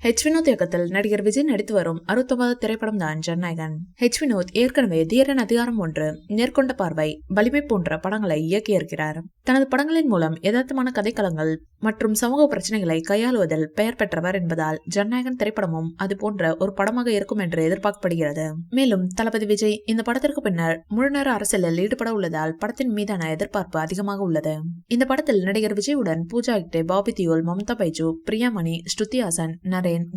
வினோத் இயக்கத்தில் நடிகர் விஜய் நடித்து வரும் 69வது திரைப்படம் தான் ஜனநாயகன். வினோத் ஏற்கனவே தீரன், அதிகாரம் 1, நேர்கொண்ட பார்வை, வலிமை போன்ற படங்களை இயக்கியிருக்கிறார். தனது படங்களின் மூலம் யதார்த்தமான கதைக்களங்கள் மற்றும் சமூக பிரச்சனைகளை கையாளுவதில் பெயர் பெற்றவர் என்பதால் ஜனநாயகன் திரைப்படமும் அது போன்ற ஒரு படமாக இருக்கும் என்று எதிர்பார்க்கப்படுகிறது. மேலும் தளபதி விஜய் இந்த படத்திற்கு பின்னர் முழுநேர அரசியலில் ஈடுபட உள்ளதால் படத்தின் மீதான எதிர்பார்ப்பு அதிகமாக உள்ளது. இந்த படத்தில் நடிகர் விஜயுடன் பூஜா ஹெக்டே, பாபி தியோல், மம்தா பைஜு, பிரியாமணி, ஸ்ருதி ஹாசன்,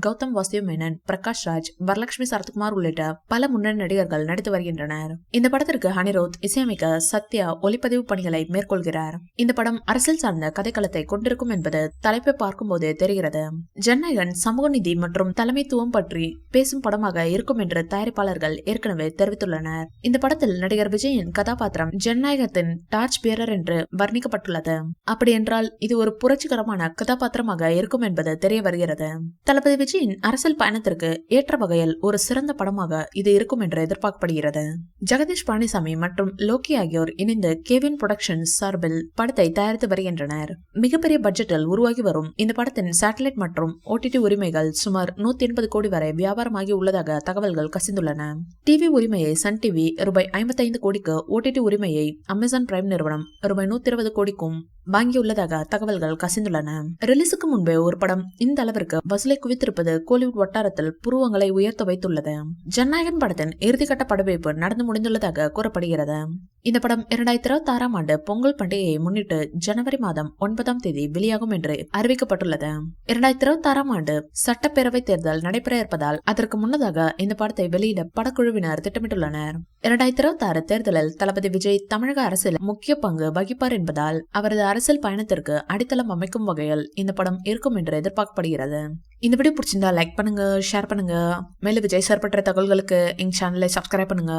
கௌதம் வாசுதேவ் மேனன், பிரகாஷ் ராஜ், வரலட்சுமி சரத்குமார் உள்ளிட்ட பல முன்னணி நடிகர்கள் நடித்து வருகின்றனர். இந்த படத்திற்கு அனிருத் இசையமைக்க சத்யா ஒளிப்பதிவு பணிகளை மேற்கொள்கிறார். இந்த படம் அரசியல் சார்ந்த கதைக்களத்தை கொண்டிருக்கும் என்பது தலைப்பை பார்க்கும் போதே தெரிகிறது. ஜனநாயகன் சமூக நீதி மற்றும் தலைமைத்துவம் பற்றி பேசும் படமாக இருக்கும் என்று தயாரிப்பாளர்கள் ஏற்கனவே தெரிவித்துள்ளனர். இந்த படத்தில் நடிகர் விஜயின் கதாபாத்திரம் ஜனநாயகத்தின் டார்ச் பியரர் என்று வர்ணிக்கப்பட்டுள்ளது. அப்படி என்றால் இது ஒரு புரட்சிகரமான கதாபாத்திரமாக இருக்கும் என்பது தெரிய வருகிறது. தளபதி விஜயின் அரசியல் பயணத்திற்கு ஏற்ற வகையில் ஒரு சிறந்த படமாக இது இருக்கும் என்று எதிர்பார்க்கப்படுகிறது. ஜெகதீஷ் பழனிசாமி மற்றும் லோகி ஆகியோர் இணைந்து கேவின் புரொடக்ஷன்ஸ் சார்பில் படத்தை தயாரித்து வருகின்றனர். மிகப்பெரிய பட்ஜெட்டில் உருவாகி வரும் இந்த படத்தின் சேட்டலைட் மற்றும் OTT உரிமைகள் சுமார் 180 கோடி வரை வியாபாரமாகி உள்ளதாக தகவல்கள் கசிந்துள்ளன. டிவி உரிமையை சன் டிவி ₹55 கோடிக்கு, OTT உரிமையை அமேசான் பிரைம் நிறுவனம் ₹120 கோடிக்கும் வாங்கியுள்ளதாக தகவல்கள் கசிந்துள்ளன. ரிலீஸுக்கு முன்பே ஒரு படம் இந்த அளவிற்கு வசூலை குவித்திருப்பது கோலிவுட் வட்டாரத்தில் புருவங்களை உயர்த்த வைத்துள்ளது. ஜனநாயகன் படத்தின் இறுதிக்கட்ட படப்பிடிப்பு நடந்து முடிந்துள்ளதாக கூறப்படுகிறது. இந்த படம் 2026ஆம் ஆண்டு பொங்கல் பண்டிகையை முன்னிட்டு ஜனவரி மாதம் 9ஆம் தேதி வெளியாகும் என்று அறிவிக்கப்பட்டுள்ளது. 2026ஆம் ஆண்டு சட்டப்பேரவை தேர்தல் நடைபெற இருப்பதால் அதற்கு முன்னதாக இந்த படத்தை வெளியிட படக்குழுவினர் திட்டமிட்டுள்ளனர். 2026 தேர்தலில் தளபதி விஜய் தமிழக அரசியல் முக்கிய பங்கு வகிப்பார் என்பதால் அவரது அரசியல் பயணத்திற்கு அடித்தளம் அமைக்கும் வகையில் இந்த படம் இருக்கும் என்று எதிர்பார்க்கப்படுகிறது. இந்த வீடியோ பிடிச்சிருந்தா லைக் பண்ணுங்க, ஷேர் பண்ணுங்க. மேலும் விஜய் சார் பற்றிய தகவல்களுக்கு எங்க சேனலை சப்ஸ்கிரைப் பண்ணுங்க.